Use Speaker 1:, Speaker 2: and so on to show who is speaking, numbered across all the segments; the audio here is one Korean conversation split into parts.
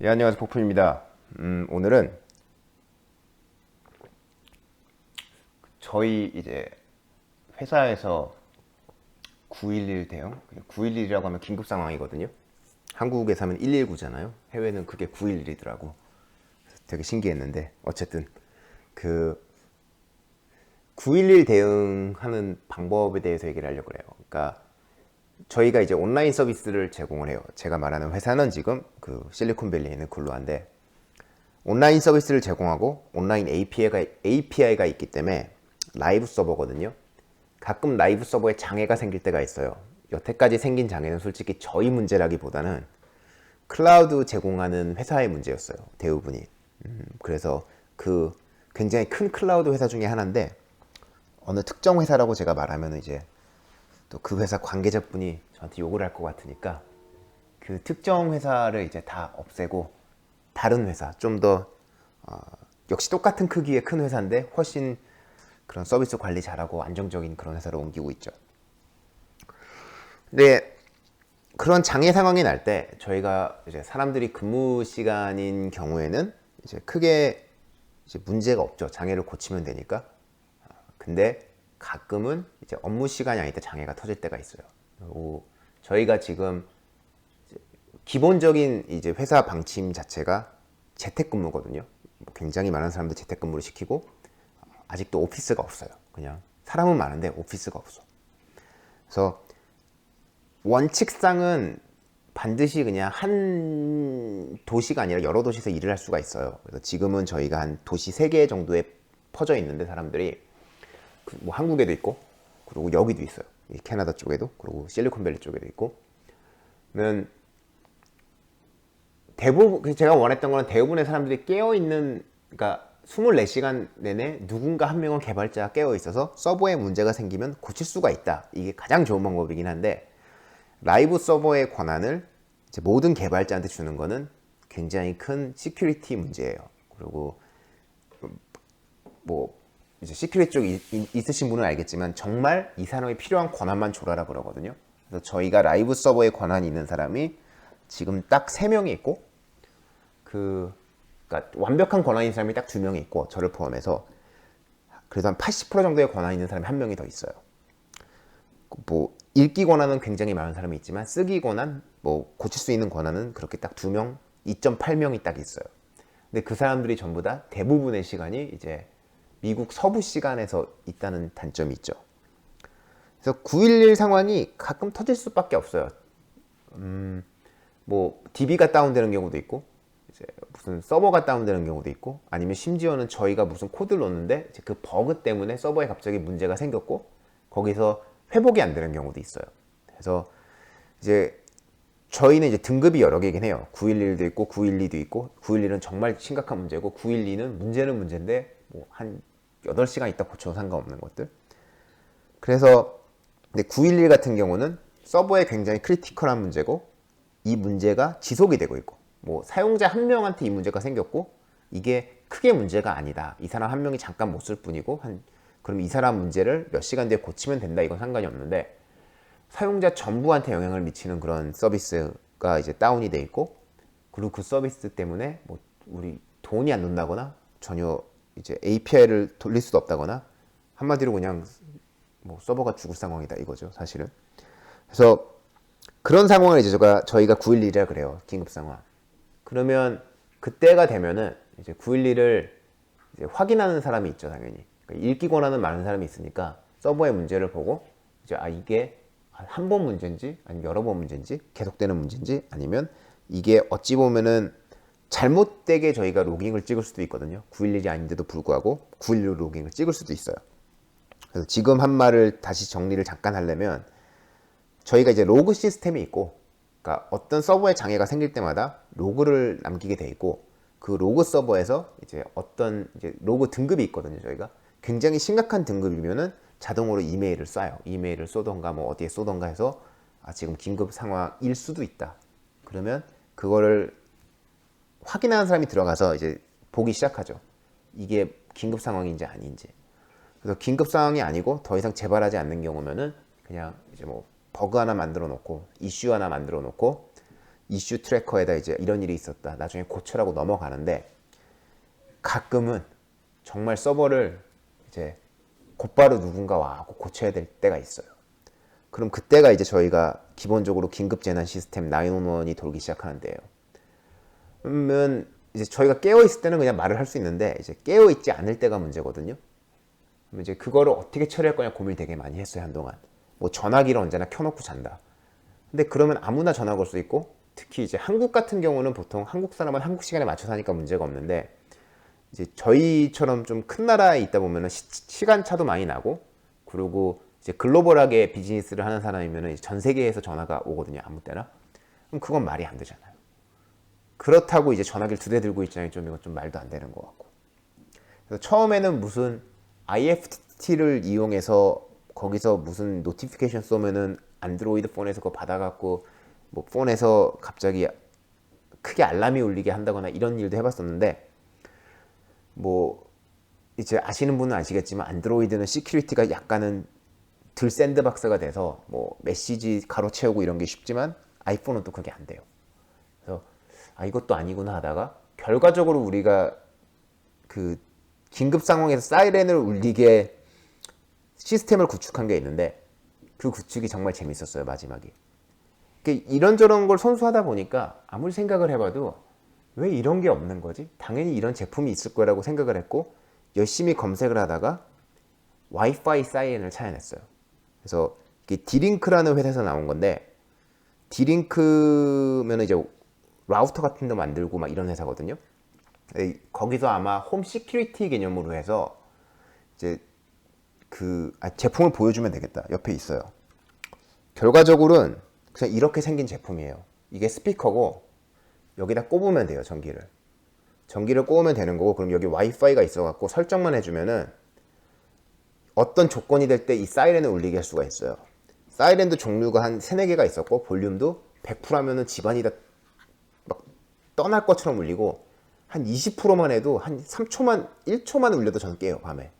Speaker 1: 예, 안녕하세요. 폭풍입니다. 오늘은 저희 이제 회사에서 911 대응, 911이라고 하면 긴급 상황이거든요. 한국에서 하면 119잖아요. 해외는 그게 911이더라고. 되게 신기했는데 어쨌든 그 911 대응하는 방법에 대해서 얘기를 하려고 그래요. 그러니까 저희가 이제 온라인 서비스를 제공을 해요. 제가 말하는 회사는 지금 그 실리콘밸리에 있는 글로아인데 온라인 서비스를 제공하고 온라인 API가 있기 때문에 라이브 서버거든요. 가끔 라이브 서버에 장애가 생길 때가 있어요. 여태까지 생긴 장애는 솔직히 저희 문제라기보다는 클라우드 제공하는 회사의 문제였어요. 대부분이. 그래서 그 굉장히 큰 클라우드 회사 중에 하나인데 어느 특정 회사라고 제가 말하면 이제 또 그 회사 관계자분이 저한테 욕을 할 것 같으니까 그 특정 회사를 이제 다 없애고 다른 회사 좀 더 역시 똑같은 크기의 큰 회사인데 훨씬 그런 서비스 관리 잘하고 안정적인 그런 회사로 옮기고 있죠. 근데 그런 장애 상황이 날 때 저희가 이제 사람들이 근무 시간인 경우에는 이제 크게 이제 문제가 없죠. 장애를 고치면 되니까. 근데 가끔은 이제 업무 시간이 아닐 때 장애가 터질 때가 있어요. 그리고 저희가 지금 기본적인 이제 회사 방침 자체가 재택근무거든요. 굉장히 많은 사람들 재택근무를 시키고 아직도 오피스가 없어요. 그냥 사람은 많은데 오피스가 없어. 그래서 원칙상은 반드시 그냥 한 도시가 아니라 여러 도시에서 일을 할 수가 있어요. 그래서 지금은 저희가 한 도시 3개 정도에 퍼져 있는데 사람들이 뭐 한국에도 있고 그리고 여기도 있어요. 캐나다 쪽에도 그리고 실리콘밸리 쪽에도 있고. 그러면 대부분 제가 원했던 거는 대부분의 사람들이 깨어 있는, 그러니까 24시간 내내 누군가 한 명은 개발자가 깨어 있어서 서버에 문제가 생기면 고칠 수가 있다. 이게 가장 좋은 방법이긴 한데 라이브 서버의 권한을 이제 모든 개발자한테 주는 거는 굉장히 큰 시큐리티 문제예요. 그리고 뭐 이제 시큐리티 쪽 있으신 분은 알겠지만 정말 이 사람이 필요한 권한만 줘라라 그러거든요. 그래서 저희가 라이브 서버에 권한이 있는 사람이 지금 딱 3명이 있고 그러니까 완벽한 권한이 있는 사람이 딱 2명이 있고 저를 포함해서 그래서 한 80% 정도의 권한이 있는 사람이 1명이 더 있어요. 뭐 읽기 권한은 굉장히 많은 사람이 있지만 쓰기 권한, 뭐 고칠 수 있는 권한은 그렇게 딱 2명, 2.8명이 딱 있어요. 근데 그 사람들이 전부 다 대부분의 시간이 이제 미국 서부 시간에서 있다는 단점이 있죠. 그래서 911 상황이 가끔 터질 수밖에 없어요. 뭐 DB가 다운되는 경우도 있고 이제 무슨 서버가 다운되는 경우도 있고 아니면 심지어는 저희가 무슨 코드를 넣는데 그 버그 때문에 서버에 갑자기 문제가 생겼고 거기서 회복이 안 되는 경우도 있어요. 그래서 이제 저희는 이제 등급이 여러 개긴 해요. 911도 있고 912도 있고 911은 정말 심각한 문제고 912는 문제는 문제인데 뭐 한 8시간 있다 고쳐도 상관없는 것들. 그래서 근데 911 같은 경우는 서버에 굉장히 크리티컬한 문제고 이 문제가 지속이 되고 있고 뭐 사용자 한 명한테 이 문제가 생겼고 이게 크게 문제가 아니다. 이 사람 한 명이 잠깐 못 쓸 뿐이고 그럼 이 사람 문제를 몇 시간 뒤에 고치면 된다. 이건 상관이 없는데 사용자 전부한테 영향을 미치는 그런 서비스가 이제 다운이 돼 있고 그리고 그 서비스 때문에 뭐 우리 돈이 안 돈다거나 전혀 이제 API를 돌릴 수도 없다거나 한마디로 그냥 뭐 서버가 죽을 상황이다 이거죠 사실은. 그래서 그런 상황을 이제 저희가 911이라 그래요. 긴급 상황. 그러면 그때가 되면은 이제 911을 이제 확인하는 사람이 있죠 당연히. 그러니까 읽기 권한은 많은 사람이 있으니까 서버의 문제를 보고 이제 이게 한 번 문제인지 아니면 여러 번 문제인지 계속되는 문제인지 아니면 이게 어찌 보면은 잘못되게 저희가 로깅을 찍을 수도 있거든요. 911이 아닌데도 불구하고 911로 로깅을 찍을 수도 있어요. 그래서 지금 한 말을 다시 정리를 잠깐 하려면 저희가 이제 로그 시스템이 있고 그러니까 어떤 서버에 장애가 생길 때마다 로그를 남기게 돼 있고 그 로그 서버에서 이제 어떤 이제 로그 등급이 있거든요. 저희가 굉장히 심각한 등급이면은 자동으로 이메일을 쏴요. 이메일을 쏘던가 뭐 어디에 쏘던가 해서 지금 긴급 상황일 수도 있다. 그러면 그거를 확인하는 사람이 들어가서 이제 보기 시작하죠. 이게 긴급 상황인지 아닌지. 그래서 긴급 상황이 아니고 더 이상 재발하지 않는 경우면은 그냥 이제 뭐 버그 하나 만들어 놓고 이슈 하나 만들어 놓고 이슈 트래커에다 이제 이런 일이 있었다, 나중에 고쳐라고 넘어가는데, 가끔은 정말 서버를 이제 곧바로 누군가 와고 고쳐야 될 때가 있어요. 그럼 그때가 이제 저희가 기본적으로 긴급 재난 시스템 911이 돌기 시작하는데요. 그러면 이제 저희가 깨어 있을 때는 그냥 말을 할 수 있는데, 이제 깨어 있지 않을 때가 문제거든요. 그럼 이제 그거를 어떻게 처리할 거냐 고민을 되게 많이 했어요, 한동안. 뭐 전화기를 언제나 켜놓고 잔다. 근데 그러면 아무나 전화 걸 수 있고, 특히 이제 한국 같은 경우는 보통 한국 사람은 한국 시간에 맞춰서 하니까 문제가 없는데, 이제 저희처럼 좀 큰 나라에 있다 보면은 시간 차도 많이 나고, 그리고 이제 글로벌하게 비즈니스를 하는 사람이면은 전 세계에서 전화가 오거든요, 아무 때나. 그럼 그건 말이 안 되잖아요. 그렇다고 이제 전화기를 2대 들고 있자니 좀 이건 좀 말도 안 되는 것 같고. 그래서 처음에는 무슨 IFTT를 이용해서 거기서 무슨 노티피케이션 쏘면은 안드로이드 폰에서 그거 받아갖고 뭐 폰에서 갑자기 크게 알람이 울리게 한다거나 이런 일도 해봤었는데, 뭐 이제 아시는 분은 아시겠지만 안드로이드는 시큐리티가 약간은 덜 샌드박스가 돼서 뭐 메시지 가로채우고 이런 게 쉽지만 아이폰은 또 그게 안 돼요. 그래서 이것도 아니구나 하다가 결과적으로 우리가 그 긴급 상황에서 사이렌을 울리게 시스템을 구축한 게 있는데, 그 구축이 정말 재밌었어요, 마지막에. 이런저런 걸 손수하다 보니까 아무리 생각을 해봐도 왜 이런 게 없는 거지? 당연히 이런 제품이 있을 거라고 생각을 했고, 열심히 검색을 하다가 와이파이 사이렌을 찾아냈어요. 그래서 이게 디링크라는 회사에서 나온 건데, 디링크면 이제 라우터 같은 거 만들고 막 이런 회사거든요. 거기서 아마 홈 시큐리티 개념으로 해서 이제 제품을 보여주면 되겠다. 옆에 있어요. 결과적으로는 그냥 이렇게 생긴 제품이에요. 이게 스피커고 여기다 꼽으면 돼요, 전기를 꼽으면 되는 거고, 그럼 여기 와이파이가 있어갖고 설정만 해주면은 어떤 조건이 될 때 이 사이렌을 울리게 할 수가 있어요. 사이렌도 종류가 한 3, 4개가 있었고, 볼륨도 100% 하면은 집안이 다 막 떠날 것처럼 울리고, 한 20%만 해도 한 3초만, 1초만 울려도 저는 깨요, 밤에.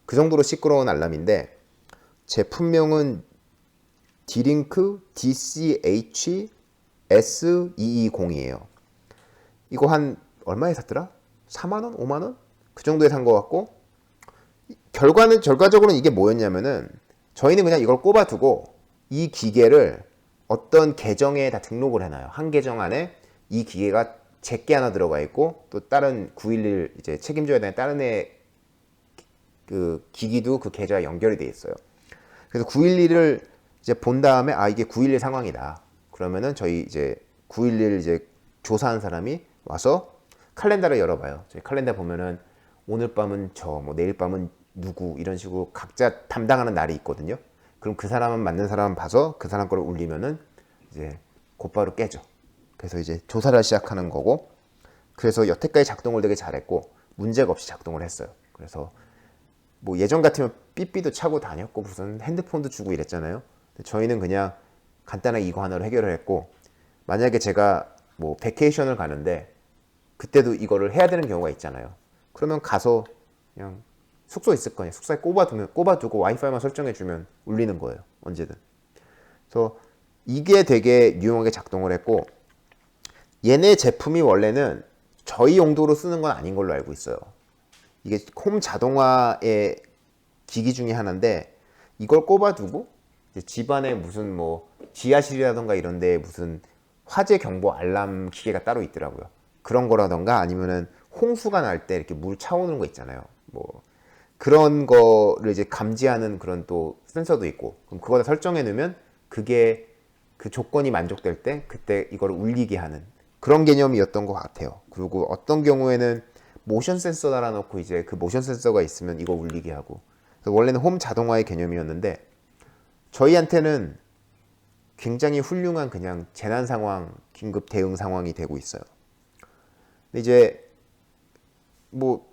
Speaker 1: 그 정도로 시끄러운 알람인데, 제품명은 디링크 DCH-S220이에요. 이거 한 얼마에 샀더라? 4만원? 5만원? 그 정도에 산 것 같고, 결과적으로는 이게 뭐였냐면은, 저희는 그냥 이걸 꼽아두고 이 기계를 어떤 계정에 다 등록을 해놔요. 한 계정 안에 이 기계가 제게 하나 들어가 있고, 또 다른 911 이제 책임져야 되는 다른 애 그 기기도 그 계좌에 연결이 돼 있어요. 그래서 911을 이제 본 다음에 이게 911 상황이다. 그러면은 저희 이제 911 이제 조사한 사람이 와서 칼렌더를 열어봐요. 저희 칼렌더 보면은 오늘 밤은 뭐 내일 밤은 누구, 이런 식으로 각자 담당하는 날이 있거든요. 그럼 그 사람은 맞는 사람 봐서 그 사람 거를 울리면은 이제 곧바로 깨죠. 그래서 이제 조사를 시작하는 거고, 그래서 여태까지 작동을 되게 잘했고 문제가 없이 작동을 했어요. 그래서 뭐 예전 같으면 삐삐도 차고 다녔고 무슨 핸드폰도 주고 이랬잖아요. 근데 저희는 그냥 간단하게 이거 하나로 해결을 했고, 만약에 제가 뭐 베케이션을 가는데 그때도 이거를 해야 되는 경우가 있잖아요. 그러면 가서 그냥 숙소에 있을 거예요. 숙소에 꼽아두고 와이파이만 설정해주면 울리는 거예요, 언제든. 그래서 이게 되게 유용하게 작동을 했고, 얘네 제품이 원래는 저희 용도로 쓰는 건 아닌 걸로 알고 있어요. 이게 홈 자동화의 기기 중에 하나인데, 이걸 꼽아두고 이제 집안에 무슨 뭐 지하실이라던가 이런 데에 무슨 화재 경보 알람 기계가 따로 있더라고요. 그런 거라던가 아니면은 홍수가 날 때 이렇게 물 차오는 거 있잖아요. 뭐 그런 거를 이제 감지하는 그런 또 센서도 있고, 그럼 그거다 설정해 놓으면 그게 그 조건이 만족될 때 그때 이걸 울리게 하는 그런 개념이었던 것 같아요. 그리고 어떤 경우에는 모션 센서 달아놓고 이제 그 모션 센서가 있으면 이거 울리게 하고, 그래서 원래는 홈 자동화의 개념이었는데 저희한테는 굉장히 훌륭한 그냥 재난 상황, 긴급 대응 상황이 되고 있어요. 근데 이제 뭐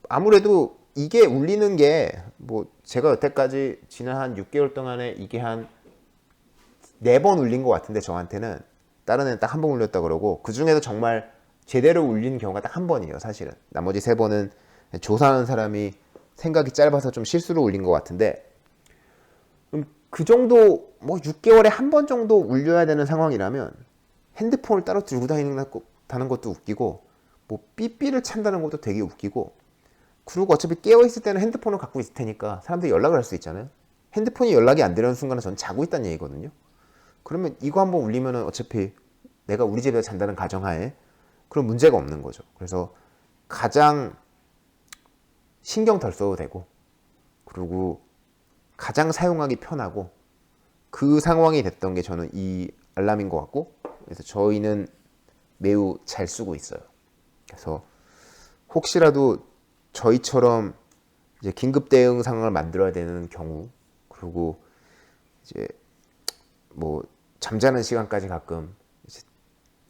Speaker 1: 아무래도 이게 울리는 게 뭐 제가 여태까지 지난 한 6개월 동안에 이게 한 4번 울린 것 같은데, 저한테는 다른 애는 딱 1번 울렸다 그러고, 그 중에서 정말 제대로 울린 경우가 딱 1번이에요, 사실은. 나머지 3번은 조사하는 사람이 생각이 짧아서 좀 실수로 울린 것 같은데, 그 정도 뭐 6개월에 1번 정도 울려야 되는 상황이라면 핸드폰을 따로 들고 다니는 것도 웃기고, 뭐 삐삐를 찬다는 것도 되게 웃기고, 그리고 어차피 깨어있을 때는 핸드폰을 갖고 있을 테니까 사람들이 연락을 할 수 있잖아요. 핸드폰이 연락이 안 되는 순간은 전 자고 있다는 얘기거든요. 그러면 이거 한번 울리면은 어차피 내가 우리 집에서 잔다는 가정하에 그런 문제가 없는 거죠. 그래서 가장 신경 덜 써도 되고, 그리고 가장 사용하기 편하고, 그 상황이 됐던 게 저는 이 알람인 것 같고, 그래서 저희는 매우 잘 쓰고 있어요. 그래서 혹시라도 저희처럼 이제 긴급 대응 상황을 만들어야 되는 경우, 그리고 이제 뭐 잠자는 시간까지 가끔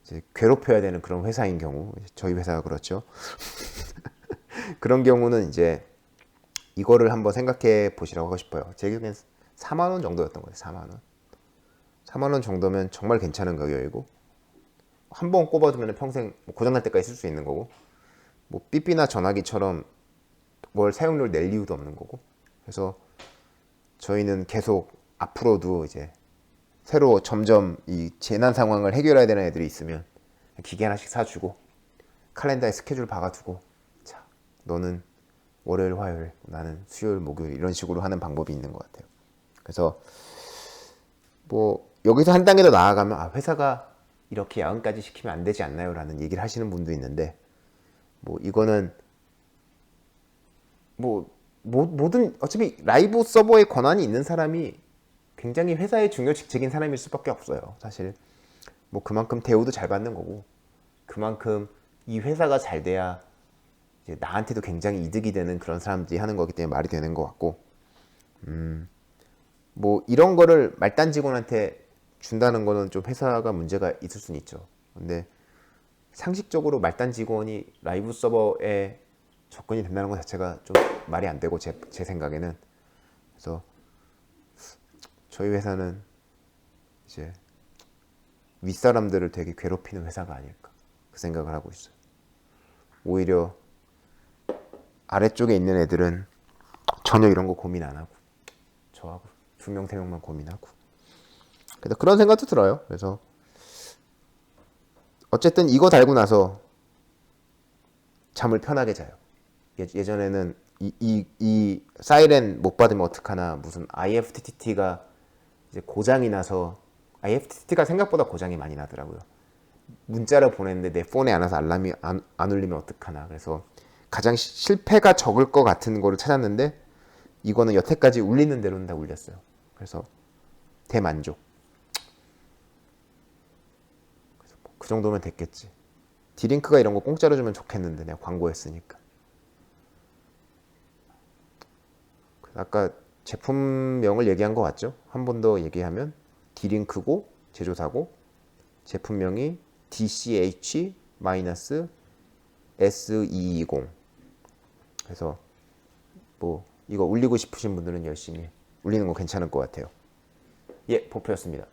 Speaker 1: 이제 괴롭혀야 되는 그런 회사인 경우, 저희 회사가 그렇죠. 그런 경우는 이제 이거를 한번 생각해 보시라고 하고 싶어요. 제 기억엔 4만 원 정도였던 거예요. 4만 원. 4만 원 정도면 정말 괜찮은 가격이고, 한 번 꼽아두면 평생 고장날 때까지 쓸 수 있는 거고, 뭐 삐삐나 전화기처럼 뭘 사용료를 낼 이유도 없는 거고. 그래서 저희는 계속 앞으로도 이제 새로 점점 이 재난 상황을 해결해야 되는 애들이 있으면 기계 하나씩 사주고, 칼렌더에 스케줄 박아두고, 자, 너는 월요일, 화요일, 나는 수요일, 목요일, 이런 식으로 하는 방법이 있는 것 같아요. 그래서 뭐 여기서 한 단계 더 나아가면, 아, 회사가 이렇게 야근까지 시키면 안 되지 않나요? 라는 얘기를 하시는 분도 있는데, 뭐 이거는 뭐 모든 어차피 라이브 서버에 권한이 있는 사람이 굉장히 회사의 중요 직책인 사람일 수밖에 없어요. 사실 뭐 그만큼 대우도 잘 받는 거고, 그만큼 이 회사가 잘 돼야 이제 나한테도 굉장히 이득이 되는 그런 사람들이 하는 거기 때문에 말이 되는 것 같고, 뭐 이런 거를 말단 직원한테 준다는 거는 좀 회사가 문제가 있을 수는 있죠. 근데 상식적으로 말단 직원이 라이브 서버에 접근이 된다는 것 자체가 좀 말이 안 되고, 제 생각에는. 그래서 저희 회사는 이제 윗사람들을 되게 괴롭히는 회사가 아닐까, 그 생각을 하고 있어요. 오히려 아래쪽에 있는 애들은 전혀 이런 거 고민 안 하고, 저하고 2명, 3명만 고민하고. 그래서 그런 생각도 들어요. 그래서 어쨌든 이거 달고 나서 잠을 편하게 자요. 예전에는 이 사이렌 못 받으면 어떡하나, 무슨 IFTTT가 이제 고장이 나서, IFTTT가 생각보다 고장이 많이 나더라고요. 문자를 보냈는데 내 폰에 안 와서 알람이 안 울리면 어떡하나. 그래서 가장 실패가 적을 것 같은 거를 찾았는데, 이거는 여태까지 울리는 대로는 다 울렸어요. 그래서 대만족. 그래서 뭐그 정도면 됐겠지. 디링크가 이런 거 공짜로 주면 좋겠는데, 내가 광고했으니까. 아까 제품명을 얘기한 거 같죠? 한 번 더 얘기하면 디링크고 제조사고, 제품명이 DCH-S220. 그래서 뭐 이거 울리고 싶으신 분들은 열심히 울리는 거 괜찮을 것 같아요. 예, 보표였습니다.